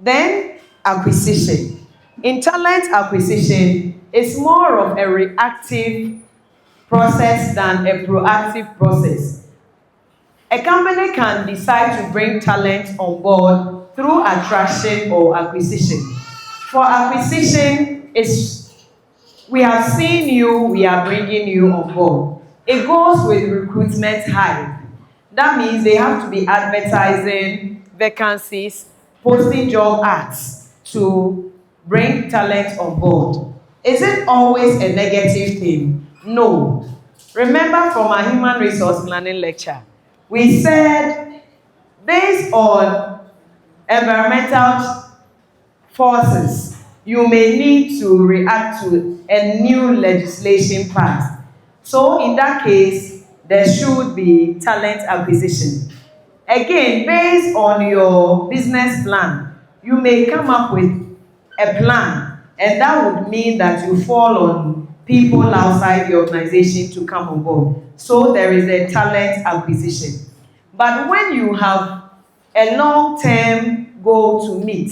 Then acquisition. In talent acquisition, it's more of a reactive process than a proactive process. A company can decide to bring talent on board through attraction or acquisition. For acquisition, it's we have seen you, we are bringing you on board. It goes with recruitment hype. That means they have to be advertising vacancies, posting job ads to bring talent on board. Is it always a negative thing? No. Remember from our human resource planning lecture, we said based on environmental forces, you may need to react to a new legislation passed. So in that case, there should be talent acquisition. Again, based on your business plan, you may come up with a plan, and that would mean that you fall on people outside the organization to come on board. So there is a talent acquisition. But when you have a long-term goal to meet,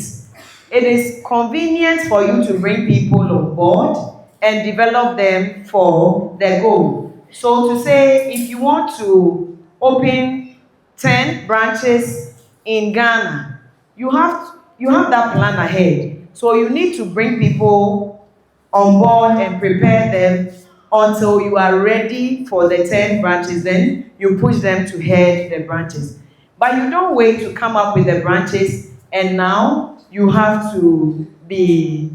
it is convenient for you to bring people on board and develop them for the goal. So to say, if you want to open 10 branches in Ghana, you have that plan ahead. So you need to bring people on board and prepare them until you are ready for the 10 branches. Then you push them to head the branches. But you don't wait to come up with the branches and now you have to be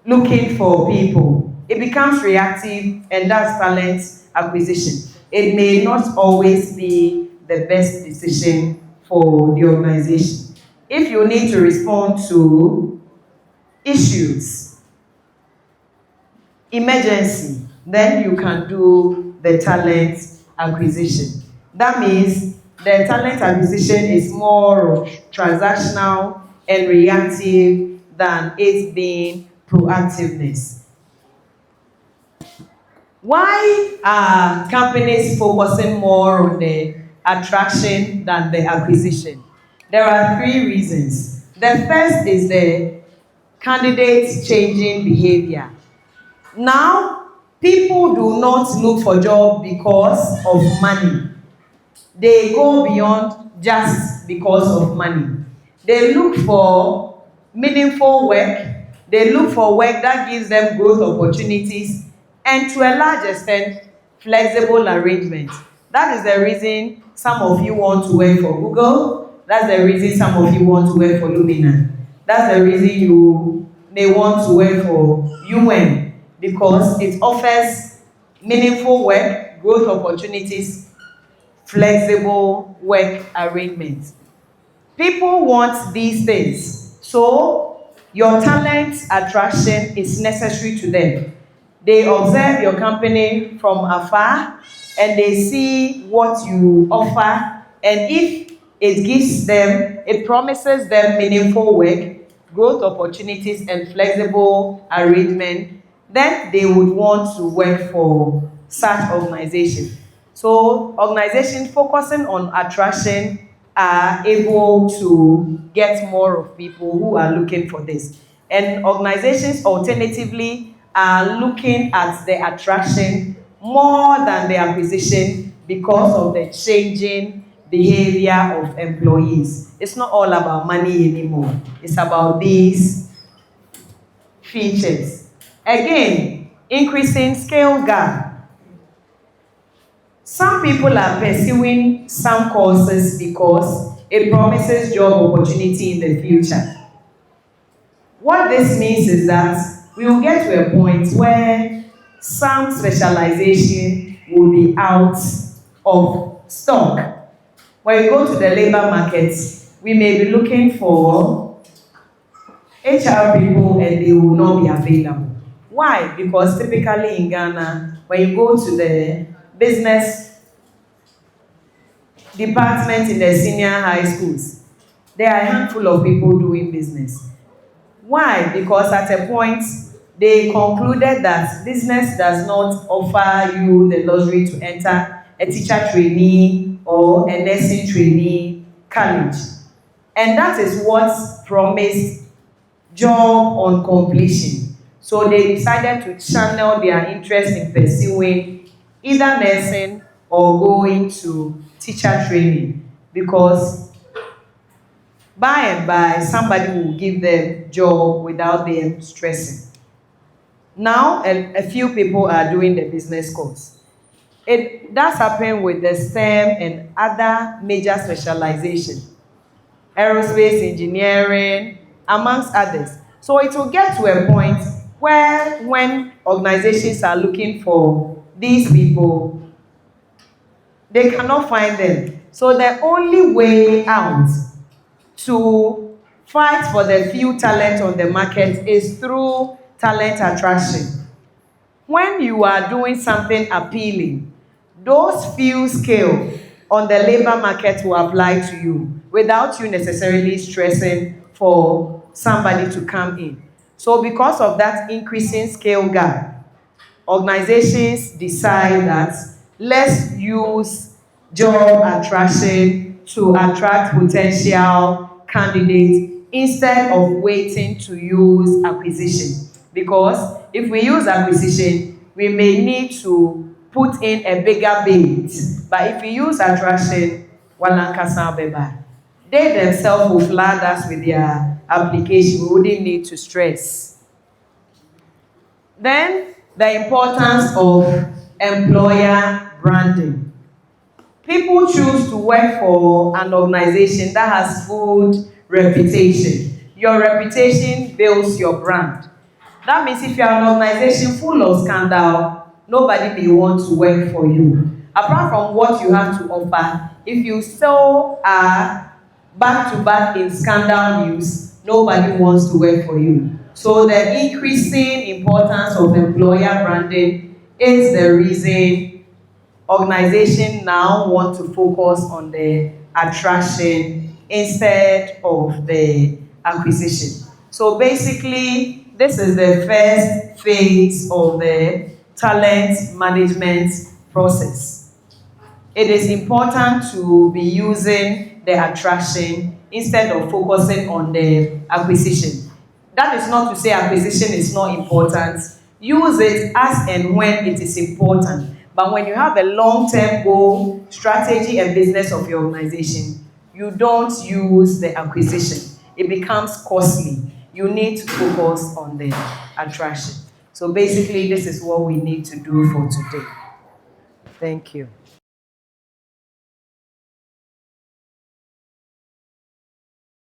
looking for people. It becomes reactive and that's talent acquisition. It may not always be the best decision for the organization. If you need to respond to issues, emergency, then you can do the talent acquisition. That means the talent acquisition is more of transactional and reactive than it being proactiveness. Why are companies focusing more on the attraction than the acquisition? There are three reasons. The first is the candidates changing behavior. Now, people do not look for job because of money. They go beyond just because of money. They look for meaningful work. They look for work that gives them growth opportunities and to a large extent, flexible arrangements. That is the reason some of you want to work for Google. That's the reason some of you want to work for Lumina. That's the reason you may want to work for UN because it offers meaningful work, growth opportunities, flexible work arrangements. People want these things. So your talent attraction is necessary to them. They observe your company from afar and they see what you offer. And if it gives them, it promises them meaningful work, growth opportunities, and flexible arrangement, then they would want to work for such organization. So organizations focusing on attraction are able to get more of people who are looking for this. And organizations alternatively are looking at the attraction more than the acquisition because of the changing behavior of employees. It's not all about money anymore. It's about these features. Again, increasing skill gap. Some people are pursuing some courses because it promises job opportunity in the future. What this means is that we will get to a point where some specialization will be out of stock. When you go to the labor market, we may be looking for HR people and they will not be available. Why? Because typically in Ghana, when you go to the business department in the senior high schools, there are a handful of people doing business. Why? Because at a point, they concluded that business does not offer you the luxury to enter a teacher trainee or a nursing trainee college. And that is what promised job on completion. So they decided to channel their interest in pursuing either nursing or going to teacher training, because by and by somebody will give them job without them stressing. Now a few people are doing the business course. It does happen with the STEM and other major specialization, aerospace engineering, amongst others. So it will get to a point where when organizations are looking for these people, they cannot find them. So the only way out to fight for the few talent on the market is through talent attraction. When you are doing something appealing, those few skills on the labor market will apply to you without you necessarily stressing for somebody to come in. So because of that increasing skill gap, organizations decide that let's use job attraction to attract potential candidates instead of waiting to use acquisition. Because if we use acquisition, we may need to put in a bigger bait. But if we use attraction, walankasa beba. They themselves will flood us with their application. We wouldn't need to stress. Then, the importance of employer branding. People choose to work for an organization that has good reputation. Your reputation builds your brand. That means if you are an organization full of scandal, nobody may want to work for you. Apart from what you have to offer, if you still are back to back in scandal news, nobody wants to work for you. So the increasing importance of employer branding is the reason organizations now want to focus on the attraction instead of the acquisition. So basically, this is the first phase of the talent management process. It is important to be using the attraction instead of focusing on the acquisition. That is not to say acquisition is not important. Use it as and when it is important. But when you have a long-term goal, strategy, and business of your organization, you don't use the acquisition. It becomes costly. You need to focus on the attraction. So basically, this is what we need to do for today. Thank you.